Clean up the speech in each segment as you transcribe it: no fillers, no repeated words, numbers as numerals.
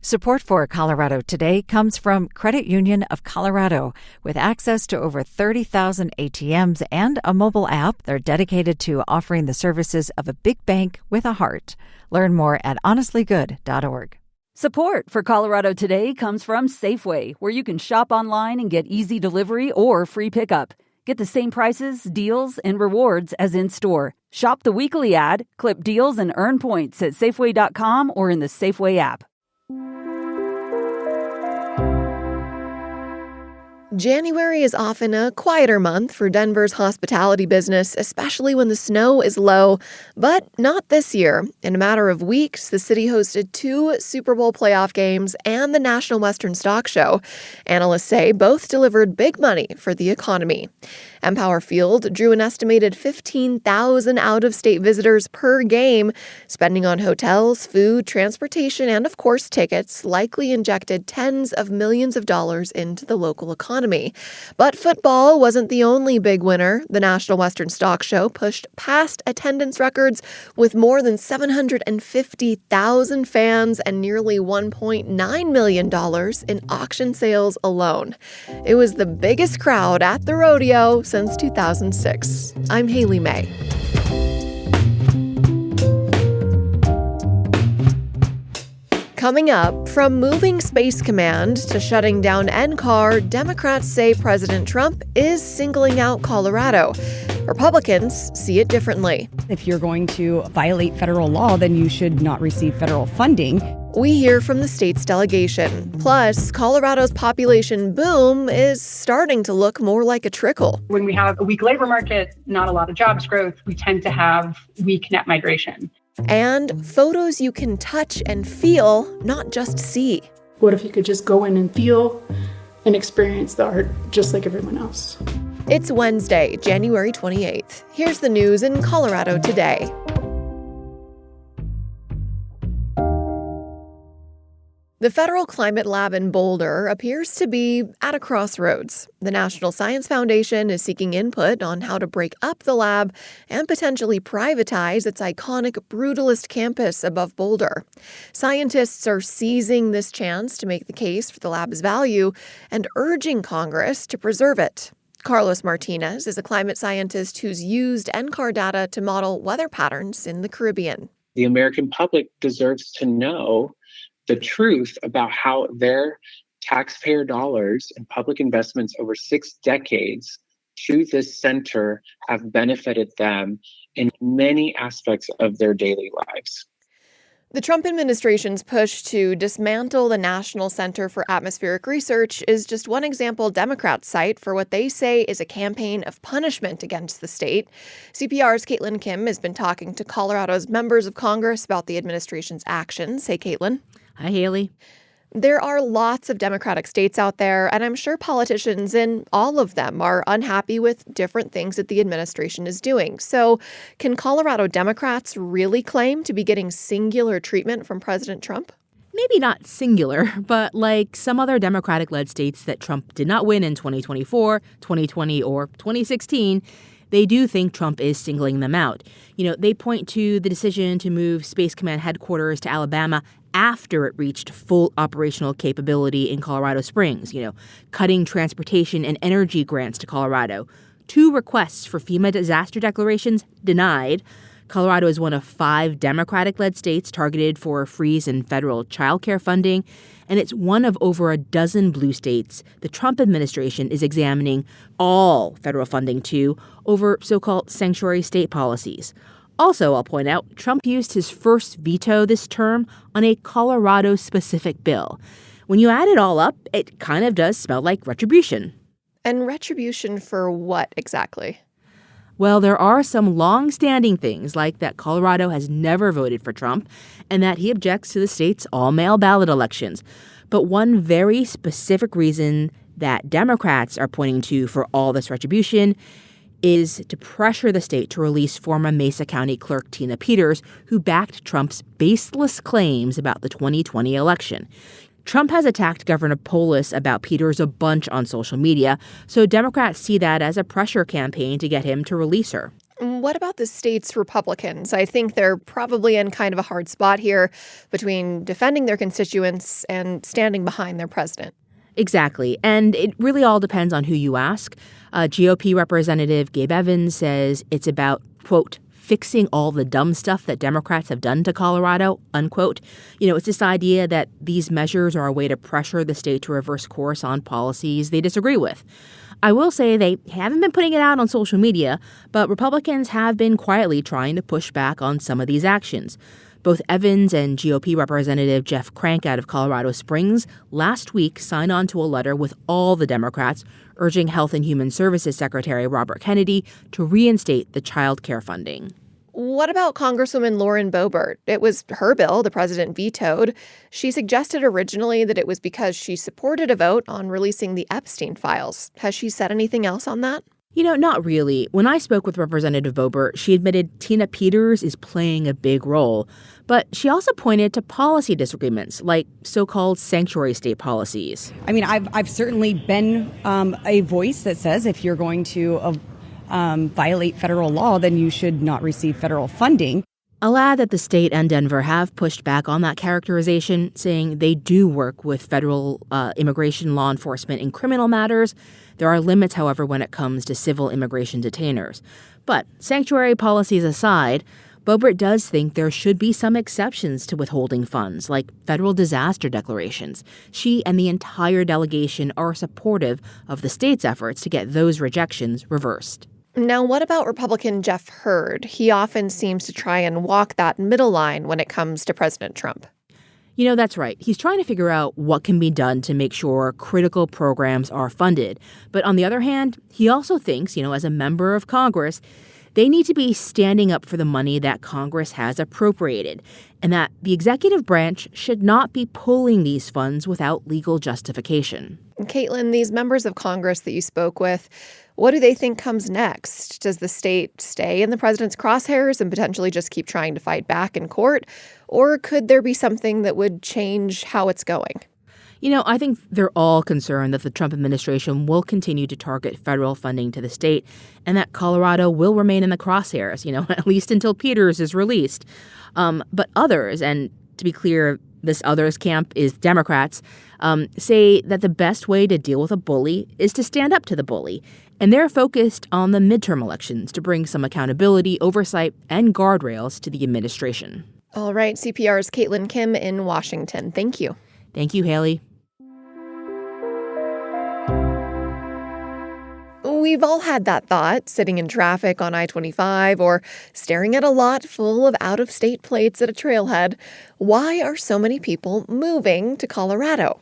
Support for Colorado Today comes from Credit Union of Colorado. With access to over 30,000 ATMs and a mobile app, they're dedicated to offering the services of a big bank with a heart. Learn more at honestlygood.org. Support for Colorado Today comes from Safeway, where you can shop online and get easy delivery or free pickup. Get the same prices, deals, and rewards as in-store. Shop the weekly ad, clip deals, and earn points at Safeway.com or in the Safeway app. January is often a quieter month for Denver's hospitality business, especially when the snow is low, but not this year. In a matter of weeks, the city hosted 2 Super Bowl playoff games and the National Western Stock Show. Analysts say both delivered big money for the economy. Empower Field drew an estimated 15,000 out-of-state visitors per game. Spending on hotels, food, transportation, and of course tickets likely injected tens of millions of dollars into the local economy. But football wasn't the only big winner. The National Western Stock Show pushed past attendance records with more than 750,000 fans and nearly $1.9 million in auction sales alone. It was the biggest crowd at the rodeo since 2006. I'm Haley May. Coming up, from moving Space Command to shutting down Ncar, Democrats say President Trump is singling out Colorado. Republicans see it differently. If you're going to violate federal law, then you should not receive federal funding. We hear from the state's delegation. Plus, Colorado's population boom is starting to look more like a trickle. When we have a weak labor market, not a lot of jobs growth, we tend to have weak net migration. And photos you can touch and feel, not just see. What if you could just go in and feel and experience the art just like everyone else? It's Wednesday, January 28th. Here's the news in Colorado today. The Federal Climate Lab in Boulder appears to be at a crossroads. The National Science Foundation is seeking input on how to break up the lab and potentially privatize its iconic brutalist campus above Boulder. Scientists are seizing this chance to make the case for the lab's value and urging Congress to preserve it. Carlos Martinez is a climate scientist who's used Ncar data to model weather patterns in the Caribbean. The American public deserves to know the truth about how their taxpayer dollars and public investments over 6 decades to this center have benefited them in many aspects of their daily lives. The Trump administration's push to dismantle the National Center for Atmospheric Research is just one example Democrats cite for what they say is a campaign of punishment against the state. CPR's Caitlin Kim has been talking to Colorado's members of Congress about the administration's actions. Hey, Caitlin. Hi, Haley. There are lots of Democratic states out there, and I'm sure politicians in all of them are unhappy with different things that the administration is doing. So can Colorado Democrats really claim to be getting singular treatment from President Trump? Maybe not singular, but like some other Democratic-led states that Trump did not win in 2024, 2020, or 2016, they do think Trump is singling them out. They point to the decision to move Space Command headquarters to Alabama after it reached full operational capability in Colorado Springs, cutting transportation and energy grants to Colorado. 2 requests for FEMA disaster declarations denied. Colorado is one of 5 Democratic-led states targeted for a freeze in federal child care funding, and it's one of over a dozen blue states the Trump administration is examining all federal funding to over so-called sanctuary state policies. Also, I'll point out, Trump used his first veto this term on a Colorado-specific bill. When you add it all up, it kind of does smell like retribution. And retribution for what exactly? Well, there are some long-standing things, like that Colorado has never voted for Trump and that he objects to the state's all-mail ballot elections. But one very specific reason that Democrats are pointing to for all this retribution is to pressure the state to release former Mesa County Clerk Tina Peters, who backed Trump's baseless claims about the 2020 election. Trump has attacked Governor Polis about Peters a bunch on social media, so Democrats see that as a pressure campaign to get him to release her. What about the state's Republicans? I think they're probably in kind of a hard spot here between defending their constituents and standing behind their president. Exactly. And it really all depends on who you ask. GOP Representative Gabe Evans says it's about, quote, fixing all the dumb stuff that Democrats have done to Colorado, unquote. It's this idea that these measures are a way to pressure the state to reverse course on policies they disagree with. I will say they haven't been putting it out on social media, but Republicans have been quietly trying to push back on some of these actions. Both Evans and GOP Representative Jeff Crank out of Colorado Springs last week signed on to a letter with all the Democrats urging Health and Human Services Secretary Robert Kennedy to reinstate the child care funding. What about Congresswoman Lauren Boebert? It was her bill the president vetoed. She suggested originally that it was because she supported a vote on releasing the Epstein files. Has she said anything else on that? Not really. When I spoke with Representative Boebert, she admitted Tina Peters is playing a big role. But she also pointed to policy disagreements, like so-called sanctuary state policies. I mean, I've certainly been a voice that says if you're going to violate federal law, then you should not receive federal funding. I'll add that the state and Denver have pushed back on that characterization, saying they do work with federal immigration law enforcement in criminal matters. There are limits, however, when it comes to civil immigration detainers. But sanctuary policies aside, Boebert does think there should be some exceptions to withholding funds, like federal disaster declarations. She and the entire delegation are supportive of the state's efforts to get those rejections reversed. Now, what about Republican Jeff Hurd? He often seems to try and walk that middle line when it comes to President Trump. That's right. He's trying to figure out what can be done to make sure critical programs are funded. But on the other hand, he also thinks, as a member of Congress, they need to be standing up for the money that Congress has appropriated, and that the executive branch should not be pulling these funds without legal justification. Caitlin, these members of Congress that you spoke with, what do they think comes next? Does the state stay in the president's crosshairs and potentially just keep trying to fight back in court? Or could there be something that would change how it's going? I think they're all concerned that the Trump administration will continue to target federal funding to the state and that Colorado will remain in the crosshairs, at least until Peters is released. But others, and to be clear, this others camp is Democrats, say that the best way to deal with a bully is to stand up to the bully. And they're focused on the midterm elections to bring some accountability, oversight, and guardrails to the administration. All right, CPR's Caitlin Kim in Washington. Thank you. Thank you, Haley. We've all had that thought, sitting in traffic on I-25 or staring at a lot full of out-of-state plates at a trailhead. Why are so many people moving to Colorado?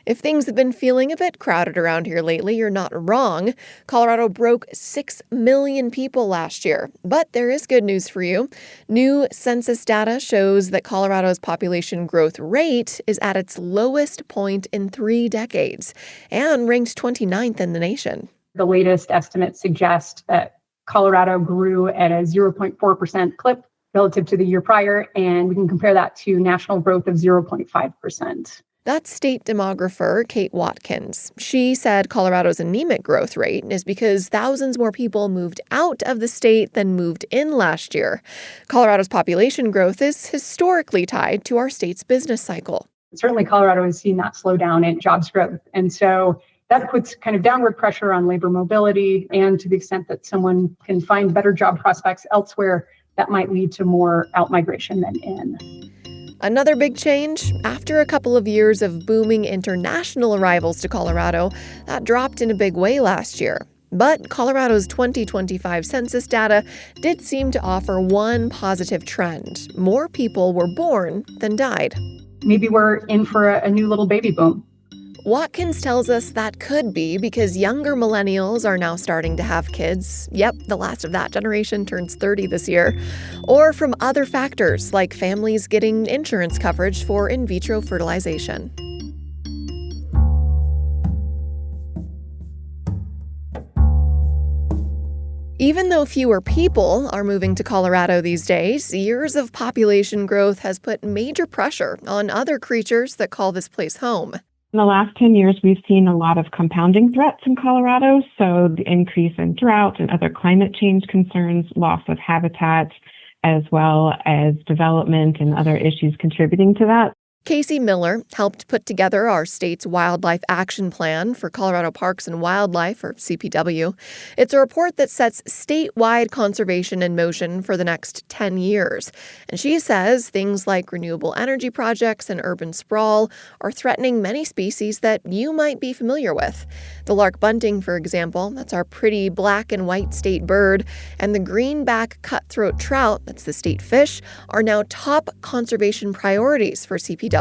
If things have been feeling a bit crowded around here lately, you're not wrong. Colorado broke 6 million people last year. But there is good news for you. New census data shows that Colorado's population growth rate is at its lowest point in 3 decades and ranked 29th in the nation. The latest estimates suggest that Colorado grew at a 0.4% clip relative to the year prior, and we can compare that to national growth of 0.5%. That's state demographer Kate Watkins. She said Colorado's anemic growth rate is because thousands more people moved out of the state than moved in last year. Colorado's population growth is historically tied to our state's business cycle. Certainly, Colorado has seen that slow down in jobs growth. And so that puts kind of downward pressure on labor mobility. And to the extent that someone can find better job prospects elsewhere, that might lead to more out-migration than in. Another big change, after a couple of years of booming international arrivals to Colorado, that dropped in a big way last year. But Colorado's 2025 census data did seem to offer one positive trend. More people were born than died. Maybe we're in for a new little baby boom. Watkins tells us that could be because younger millennials are now starting to have kids. Yep, the last of that generation turns 30 this year. Or from other factors like families getting insurance coverage for in vitro fertilization. Even though fewer people are moving to Colorado these days, years of population growth has put major pressure on other creatures that call this place home. In the last 10 years, we've seen a lot of compounding threats in Colorado. So the increase in drought and other climate change concerns, loss of habitat, as well as development and other issues contributing to that. Casey Miller helped put together our state's Wildlife Action Plan for Colorado Parks and Wildlife, or CPW. It's a report that sets statewide conservation in motion for the next 10 years. And she says things like renewable energy projects and urban sprawl are threatening many species that you might be familiar with. The lark bunting, for example, that's our pretty black and white state bird, and the greenback cutthroat trout, that's the state fish, are now top conservation priorities for CPW.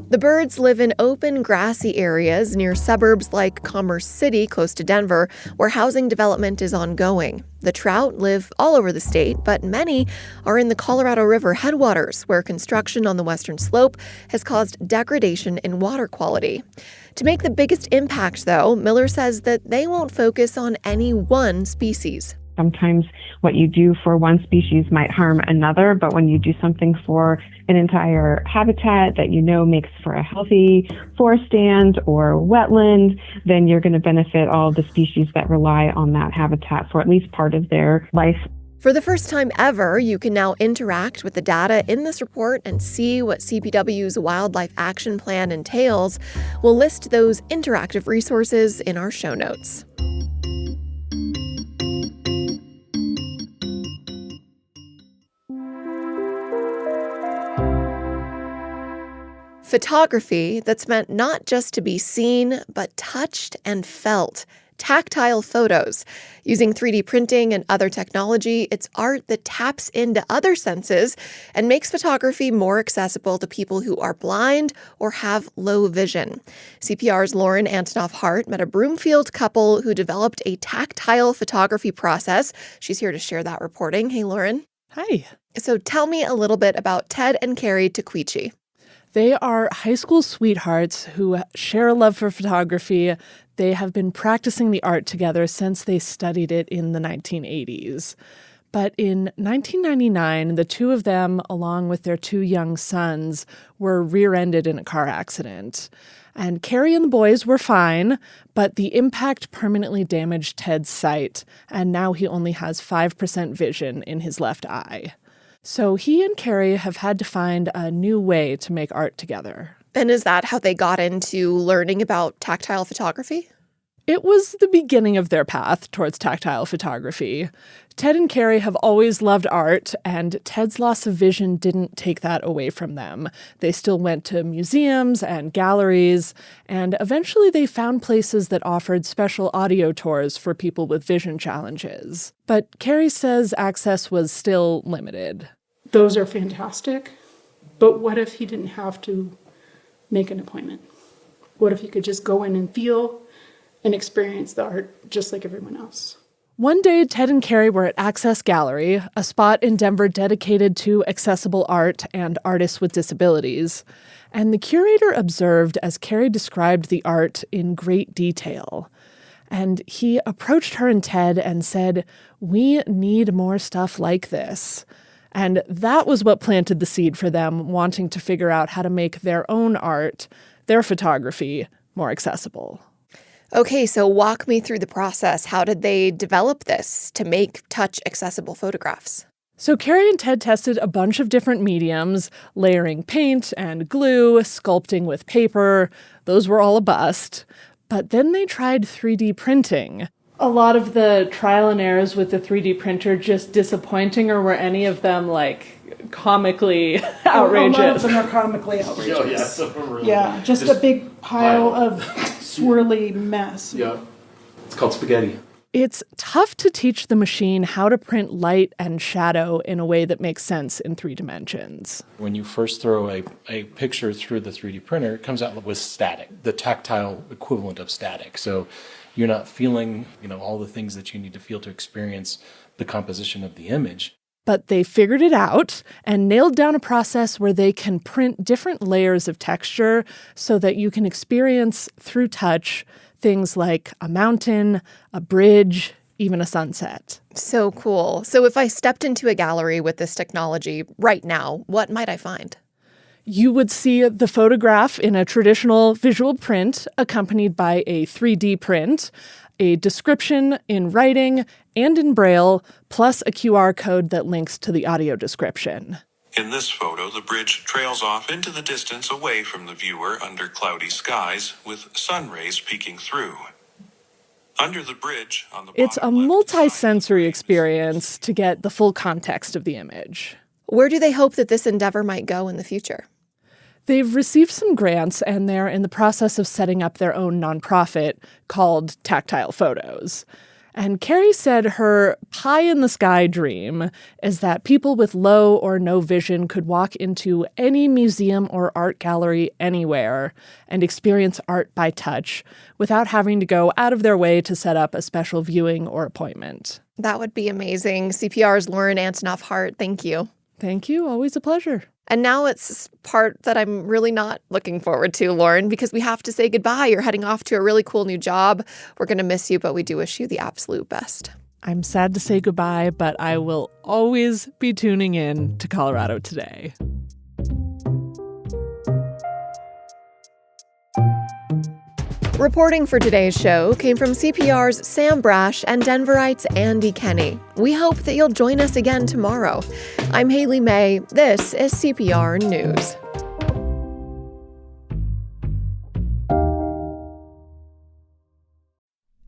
The birds live in open, grassy areas near suburbs like Commerce City, close to Denver, where housing development is ongoing. The trout live all over the state, but many are in the Colorado River headwaters, where construction on the western slope has caused degradation in water quality. To make the biggest impact, though, Miller says that they won't focus on any one species. Sometimes what you do for one species might harm another, but when you do something for an entire habitat that you know makes for a healthy forest stand or wetland, then you're going to benefit all the species that rely on that habitat for at least part of their life. For the first time ever, you can now interact with the data in this report and see what CPW's Wildlife Action Plan entails. We'll list those interactive resources in our show notes. Photography that's meant not just to be seen, but touched and felt. Tactile photos. Using 3D printing and other technology, it's art that taps into other senses and makes photography more accessible to people who are blind or have low vision. CPR's Lauren Antonoff-Hart met a Broomfield couple who developed a tactile photography process. She's here to share that reporting. Hey, Lauren. Hi. So tell me a little bit about Ted and Carrie Tequici. They are high school sweethearts who share a love for photography. They have been practicing the art together since they studied it in the 1980s. But in 1999, the two of them, along with their two young sons, were rear-ended in a car accident. And Carrie and the boys were fine, but the impact permanently damaged Ted's sight, and now he only has 5% vision in his left eye. So he and Carrie have had to find a new way to make art together. And is that how they got into learning about tactile photography? It was the beginning of their path towards tactile photography. Ted and Carrie have always loved art, and Ted's loss of vision didn't take that away from them. They still went to museums and galleries, and eventually they found places that offered special audio tours for people with vision challenges. But Carrie says access was still limited. Those are fantastic, but what if he didn't have to make an appointment? What if he could just go in and feel and experience the art just like everyone else? One day, Ted and Carrie were at Access Gallery, a spot in Denver dedicated to accessible art and artists with disabilities. And the curator observed as Carrie described the art in great detail. And he approached her and Ted and said, "We need more stuff like this." And that was what planted the seed for them wanting to figure out how to make their own art, their photography, more accessible. Okay, so walk me through the process. How did they develop this to make touch-accessible photographs? So Carrie and Ted tested a bunch of different mediums, layering paint and glue, sculpting with paper. Those were all a bust. But then they tried 3D printing. A lot of the trial and errors with the 3D printer just disappointing, or were any of them comically outrageous? A lot of them are comically outrageous. Oh, yeah, some of them really just a big pile of swirly mess. Yeah, it's called spaghetti. It's tough to teach the machine how to print light and shadow in a way that makes sense in 3 dimensions. When you first throw a picture through the 3D printer, it comes out with static, the tactile equivalent of static. So you're not feeling, all the things that you need to feel to experience the composition of the image. But they figured it out and nailed down a process where they can print different layers of texture so that you can experience through touch things like a mountain, a bridge, even a sunset. So cool. So if I stepped into a gallery with this technology right now, what might I find? You would see the photograph in a traditional visual print accompanied by a 3D print, a description in writing and in Braille, plus a QR code that links to the audio description. In this photo, the bridge trails off into the distance away from the viewer under cloudy skies, with sun rays peeking through. Under the bridge, on the It's a bottom left multi-sensory experience to get the full context of the image. Where do they hope that this endeavor might go in the future? They've received some grants, and they're in the process of setting up their own nonprofit called Tactile Photos. And Carrie said her pie-in-the-sky dream is that people with low or no vision could walk into any museum or art gallery anywhere and experience art by touch without having to go out of their way to set up a special viewing or appointment. That would be amazing. CPR's Lauren Antonoff-Hart, thank you. Thank you. Always a pleasure. And now it's part that I'm really not looking forward to, Lauren, because we have to say goodbye. You're heading off to a really cool new job. We're going to miss you, but we do wish you the absolute best. I'm sad to say goodbye, but I will always be tuning in to Colorado Today. Reporting for today's show came from CPR's Sam Brash and Denverite's Andy Kenny. We hope that you'll join us again tomorrow. I'm Haley May. This is CPR News.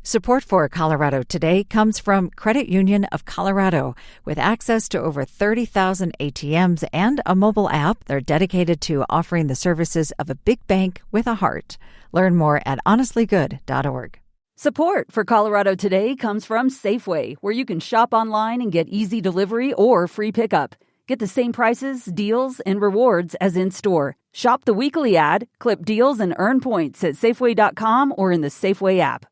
Support for Colorado Today comes from Credit Union of Colorado. With access to over 30,000 ATMs and a mobile app, they're dedicated to offering the services of a big bank with a heart. Learn more at honestlygood.org. Support for Colorado Today comes from Safeway, where you can shop online and get easy delivery or free pickup. Get the same prices, deals, and rewards as in-store. Shop the weekly ad, clip deals, and earn points at Safeway.com or in the Safeway app.